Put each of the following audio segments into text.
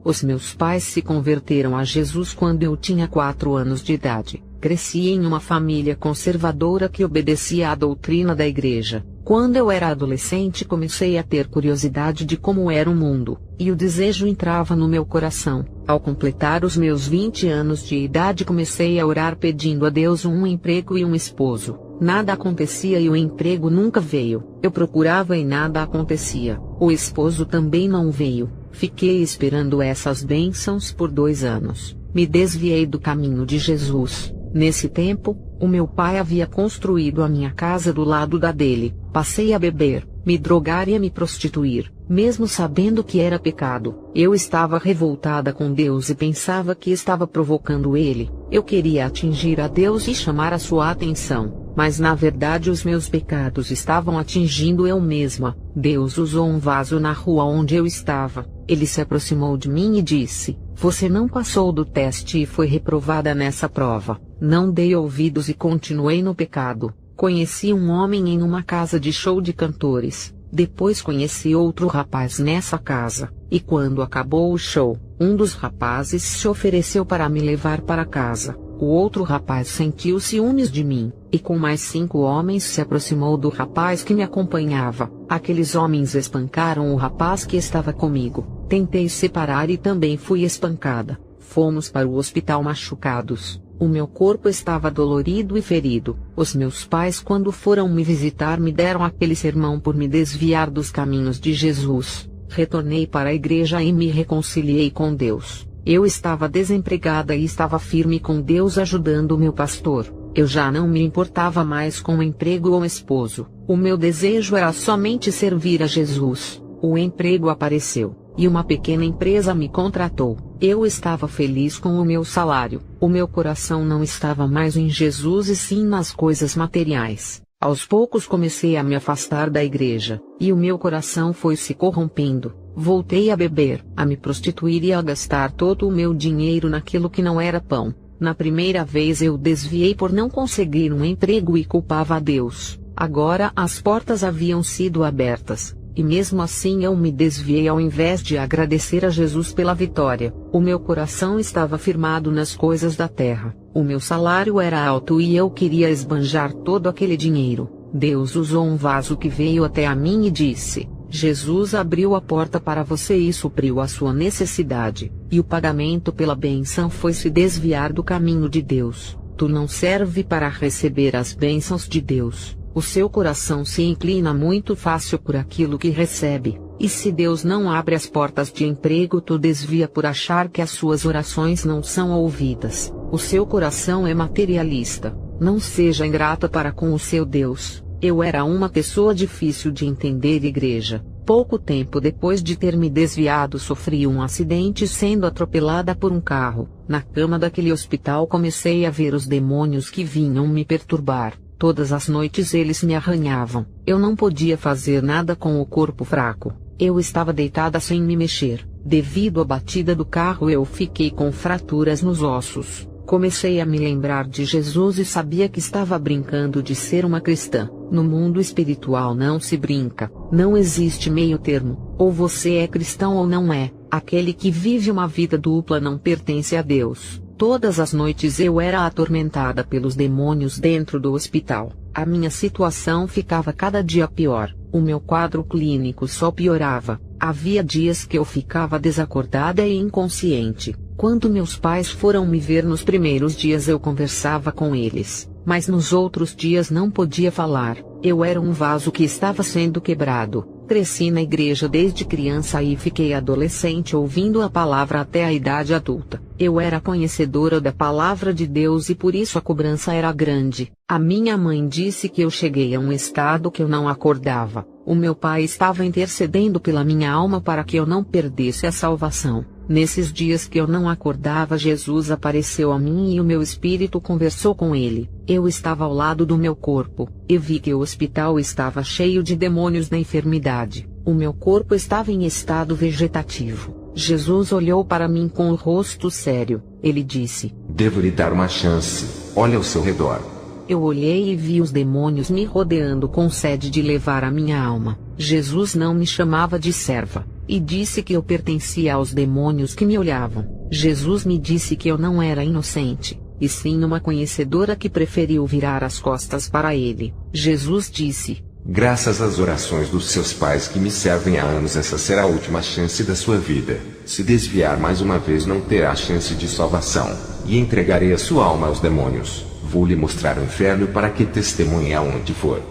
Os meus pais se converteram a Jesus quando eu tinha 4 anos de idade. Cresci em uma família conservadora que obedecia à doutrina da igreja. Quando eu era adolescente, comecei a ter curiosidade de como era o mundo, e o desejo entrava no meu coração. Ao completar os meus 20 anos de idade, comecei a orar pedindo a Deus um emprego e um esposo. Nada acontecia e o emprego nunca veio. Eu procurava e nada acontecia. O esposo também não veio. Fiquei esperando essas bênçãos por 2 anos. Me desviei do caminho de Jesus. Nesse tempo, o meu pai havia construído a minha casa do lado da dele. Passei a beber, me drogar e a me prostituir, mesmo sabendo que era pecado. Eu estava revoltada com Deus e pensava que estava provocando ele. Eu queria atingir a Deus e chamar a sua atenção, mas na verdade os meus pecados estavam atingindo eu mesma. Deus usou um vaso na rua onde eu estava. Ele se aproximou de mim e disse: "Você não passou do teste e foi reprovada nessa prova." Não dei ouvidos e continuei no pecado. Conheci um homem em uma casa de show de cantores. Depois conheci outro rapaz nessa casa, e quando acabou o show, um dos rapazes se ofereceu para me levar para casa. O outro rapaz sentiu ciúmes de mim, e com mais 5 homens se aproximou do rapaz que me acompanhava. Aqueles homens espancaram o rapaz que estava comigo. Tentei separar e também fui espancada. Fomos para o hospital machucados. O meu corpo estava dolorido e ferido. Os meus pais, quando foram me visitar, me deram aquele sermão por me desviar dos caminhos de Jesus. Retornei para a igreja e me reconciliei com Deus. Eu estava desempregada e estava firme com Deus, ajudando o meu pastor. Eu já não me importava mais com o emprego ou esposo. O meu desejo era somente servir a Jesus. O emprego apareceu, e uma pequena empresa me contratou. Eu estava feliz com o meu salário. O meu coração não estava mais em Jesus e sim nas coisas materiais. Aos poucos comecei a me afastar da igreja, e o meu coração foi se corrompendo. Voltei a beber, a me prostituir e a gastar todo o meu dinheiro naquilo que não era pão. Na primeira vez eu desviei por não conseguir um emprego e culpava a Deus. Agora as portas haviam sido abertas, e mesmo assim eu me desviei ao invés de agradecer a Jesus pela vitória. O meu coração estava firmado nas coisas da terra. O meu salário era alto e eu queria esbanjar todo aquele dinheiro. Deus usou um vaso que veio até a mim e disse: "Jesus abriu a porta para você e supriu a sua necessidade, e o pagamento pela bênção foi se desviar do caminho de Deus. Tu não serve para receber as bênçãos de Deus. O seu coração se inclina muito fácil por aquilo que recebe, e se Deus não abre as portas de emprego, tu desvia por achar que as suas orações não são ouvidas. O seu coração é materialista. Não seja ingrata para com o seu Deus." Eu era uma pessoa difícil de entender, igreja. Pouco tempo depois de ter me desviado, sofri um acidente sendo atropelada por um carro. Na cama daquele hospital comecei a ver os demônios que vinham me perturbar. Todas as noites eles me arranhavam. Eu não podia fazer nada com o corpo fraco. Eu estava deitada sem me mexer. Devido à batida do carro eu fiquei com fraturas nos ossos. Comecei a me lembrar de Jesus e sabia que estava brincando de ser uma cristã. No mundo espiritual não se brinca, não existe meio termo, ou você é cristão ou não é. Aquele que vive uma vida dupla não pertence a Deus. Todas as noites eu era atormentada pelos demônios dentro do hospital. A minha situação ficava cada dia pior. O meu quadro clínico só piorava. Havia dias que eu ficava desacordada e inconsciente. Quando meus pais foram me ver nos primeiros dias eu conversava com eles, mas nos outros dias não podia falar. Eu era um vaso que estava sendo quebrado. Cresci na igreja desde criança e fiquei adolescente ouvindo a palavra até a idade adulta. Eu era conhecedora da palavra de Deus e por isso a cobrança era grande. A minha mãe disse que eu cheguei a um estado que eu não acordava. O meu pai estava intercedendo pela minha alma para que eu não perdesse a salvação. Nesses dias que eu não acordava, Jesus apareceu a mim e o meu espírito conversou com ele. Eu estava ao lado do meu corpo, e vi que o hospital estava cheio de demônios da enfermidade. O meu corpo estava em estado vegetativo. Jesus olhou para mim com o rosto sério. Ele disse: "Devo lhe dar uma chance. Olha ao seu redor." Eu olhei e vi os demônios me rodeando com sede de levar a minha alma. Jesus não me chamava de serva. e disse que eu pertencia aos demônios que me olhavam. Jesus me disse que eu não era inocente, e sim uma conhecedora que preferiu virar as costas para ele. Jesus disse: graças às orações dos seus pais que me servem há anos, essa será a última chance da sua vida. Se desviar mais uma vez, não terá chance de salvação, e entregarei a sua alma aos demônios. Vou lhe mostrar o inferno para que testemunhe aonde for.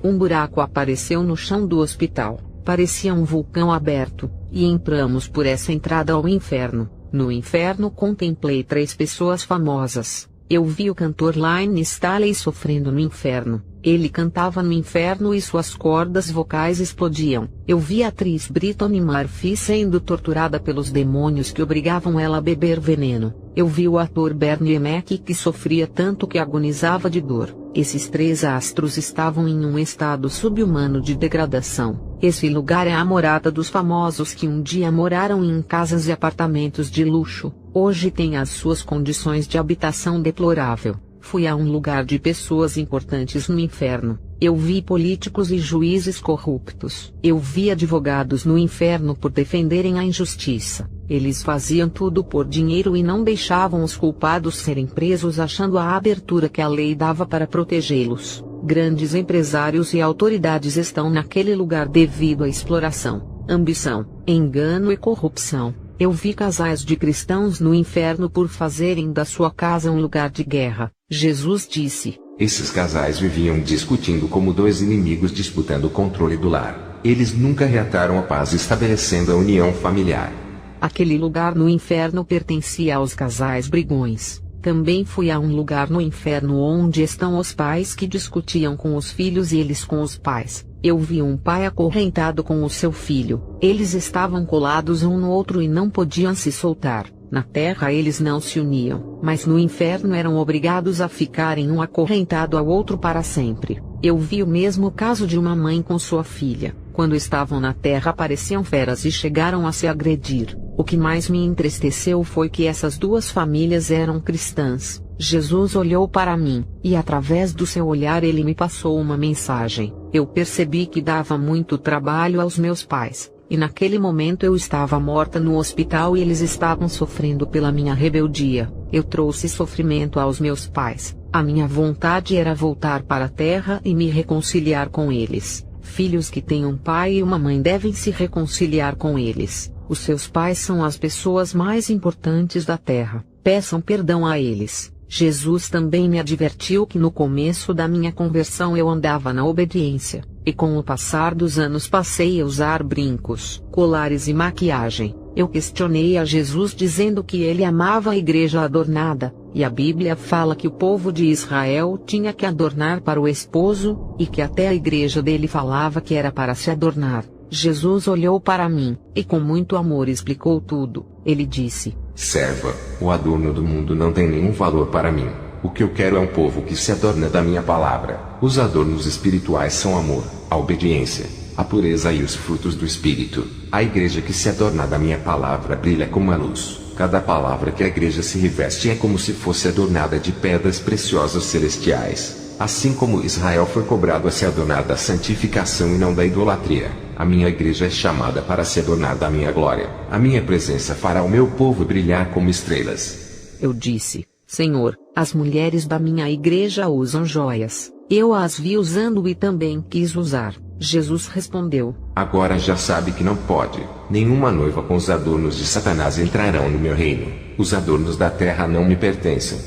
Um buraco apareceu no chão do hospital, parecia um vulcão aberto, e entramos por essa entrada ao inferno. No inferno contemplei 3 pessoas famosas. Eu vi o cantor Linus Staley sofrendo no inferno. Ele cantava no inferno e suas cordas vocais explodiam. Eu vi a atriz Brittany Murphy sendo torturada pelos demônios que obrigavam ela a beber veneno. Eu vi o ator Bernie Mac que sofria tanto que agonizava de dor. Esses 3 astros estavam em um estado subhumano de degradação. Esse lugar é a morada dos famosos que um dia moraram em casas e apartamentos de luxo. Hoje tem as suas condições de habitação deplorável. Fui a um lugar de pessoas importantes no inferno. Eu vi políticos e juízes corruptos. Eu vi advogados no inferno por defenderem a injustiça. Eles faziam tudo por dinheiro e não deixavam os culpados serem presos, achando a abertura que a lei dava para protegê-los. Grandes empresários e autoridades estão naquele lugar devido à exploração, ambição, engano e corrupção. Eu vi casais de cristãos no inferno por fazerem da sua casa um lugar de guerra. Jesus disse: esses casais viviam discutindo como 2 inimigos disputando o controle do lar. Eles nunca reataram a paz, estabelecendo a união familiar. Aquele lugar no inferno pertencia aos casais brigões. Também fui a um lugar no inferno onde estão os pais que discutiam com os filhos e eles com os pais. Eu vi um pai acorrentado com o seu filho. Eles estavam colados um no outro e não podiam se soltar. Na terra eles não se uniam, mas no inferno eram obrigados a ficarem um acorrentado ao outro para sempre. Eu vi o mesmo caso de uma mãe com sua filha. Quando estavam na terra pareciam feras e chegaram a se agredir. O que mais me entristeceu foi que essas 2 famílias eram cristãs. Jesus olhou para mim, e através do seu olhar ele me passou uma mensagem. Eu percebi que dava muito trabalho aos meus pais, e naquele momento eu estava morta no hospital e eles estavam sofrendo pela minha rebeldia. Eu trouxe sofrimento aos meus pais. A minha vontade era voltar para a terra e me reconciliar com eles. Filhos que têm um pai e uma mãe devem se reconciliar com eles. Os seus pais são as pessoas mais importantes da terra. Peçam perdão a eles. Jesus também me advertiu que no começo da minha conversão eu andava na obediência, e com o passar dos anos passei a usar brincos, colares e maquiagem. Eu questionei a Jesus dizendo que ele amava a igreja adornada, e a Bíblia fala que o povo de Israel tinha que adornar para o esposo, e que até a igreja dele falava que era para se adornar. Jesus olhou para mim, e com muito amor explicou tudo. Ele disse: serva, o adorno do mundo não tem nenhum valor para mim. O que eu quero é um povo que se adorna da minha palavra. Os adornos espirituais são amor, a obediência, a pureza e os frutos do Espírito. A igreja que se adorna da minha palavra brilha como a luz. Cada palavra que a igreja se reveste é como se fosse adornada de pedras preciosas celestiais. Assim como Israel foi cobrado a se adornar da santificação e não da idolatria, a minha igreja é chamada para se adornar da minha glória. A minha presença fará o meu povo brilhar como estrelas. Eu disse: Senhor, as mulheres da minha igreja usam joias. Eu as vi usando e também quis usar. Jesus respondeu: agora já sabe que não pode. Nenhuma noiva com os adornos de Satanás entrarão no meu reino. Os adornos da terra não me pertencem.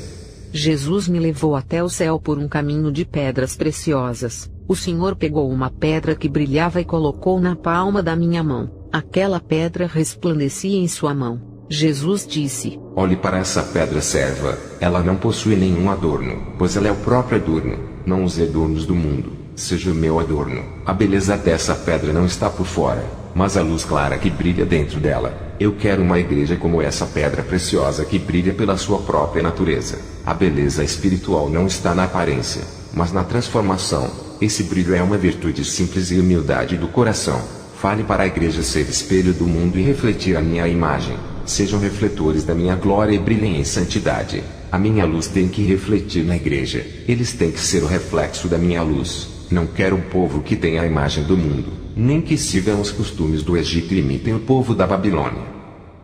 Jesus me levou até o céu por um caminho de pedras preciosas. O Senhor pegou uma pedra que brilhava e colocou na palma da minha mão. Aquela pedra resplandecia em sua mão. Jesus disse: olhe para essa pedra, serva. Ela não possui nenhum adorno, pois ela é o próprio adorno. Não use adornos do mundo. Seja o meu adorno. A beleza dessa pedra não está por fora, mas a luz clara que brilha dentro dela. Eu quero uma igreja como essa pedra preciosa que brilha pela sua própria natureza. A beleza espiritual não está na aparência, mas na transformação. Esse brilho é uma virtude simples e humildade do coração. Fale para a igreja ser espelho do mundo e refletir a minha imagem. Sejam refletores da minha glória e brilhem em santidade. A minha luz tem que refletir na igreja. Eles têm que ser o reflexo da minha luz. Não quero um povo que tenha a imagem do mundo. nem que sigam os costumes do Egito e imitem o povo da Babilônia.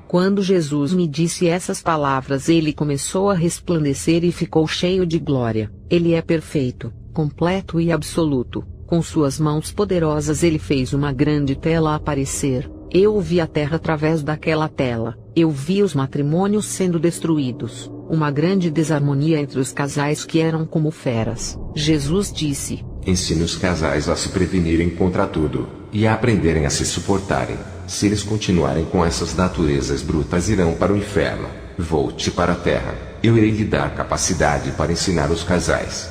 Quando Jesus me disse essas palavras, ele começou a resplandecer e ficou cheio de glória. Ele é perfeito, completo e absoluto. Com suas mãos poderosas ele fez uma grande tela aparecer. Eu vi a terra através daquela tela. Eu vi os matrimônios sendo destruídos. Uma grande desarmonia entre os casais que eram como feras. Jesus disse: Ensine os casais a se prevenirem contra tudo, e a aprenderem a se suportarem. Se eles continuarem com essas naturezas brutas, irão para o inferno. Volte para a terra. Eu irei lhe dar capacidade para ensinar os casais.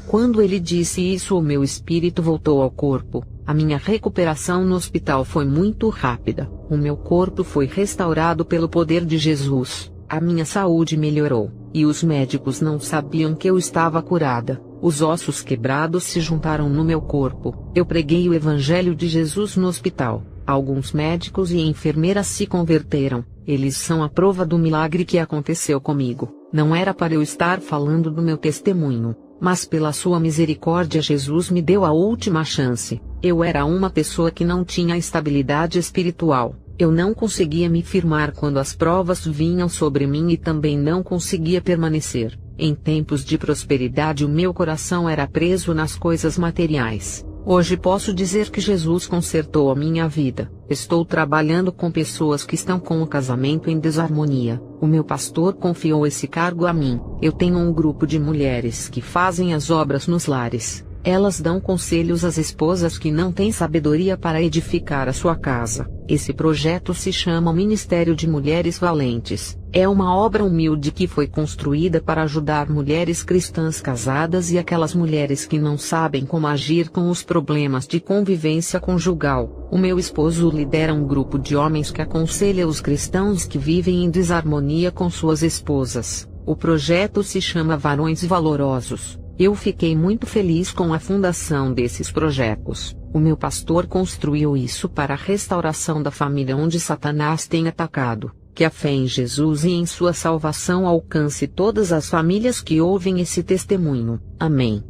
Quando ele disse isso, o meu espírito voltou ao corpo. A minha recuperação no hospital foi muito rápida. O meu corpo foi restaurado pelo poder de Jesus. A minha saúde melhorou, e os médicos não sabiam que eu estava curada. Os ossos quebrados se juntaram no meu corpo. Eu preguei o Evangelho de Jesus no hospital. Alguns médicos e enfermeiras se converteram. Eles são a prova do milagre que aconteceu comigo. Não era para eu estar falando do meu testemunho, mas pela sua misericórdia Jesus me deu a última chance. Eu era uma pessoa que não tinha estabilidade espiritual. Eu não conseguia me firmar quando as provas vinham sobre mim e também não conseguia permanecer. Em tempos de prosperidade o meu coração era preso nas coisas materiais. Hoje posso dizer que Jesus consertou a minha vida. Estou trabalhando com pessoas que estão com o casamento em desarmonia. O meu pastor confiou esse cargo a mim. Eu tenho um grupo de mulheres que fazem as obras nos lares. Elas dão conselhos às esposas que não têm sabedoria para edificar a sua casa. Esse projeto se chama Ministério de Mulheres Valentes. É uma obra humilde que foi construída para ajudar mulheres cristãs casadas e aquelas mulheres que não sabem como agir com os problemas de convivência conjugal. O meu esposo lidera um grupo de homens que aconselha os cristãos que vivem em desarmonia com suas esposas. O projeto se chama Varões Valorosos. Eu fiquei muito feliz com a fundação desses projetos. O meu pastor construiu isso para a restauração da família onde Satanás tem atacado. Que a fé em Jesus e em sua salvação alcance todas as famílias que ouvem esse testemunho. Amém.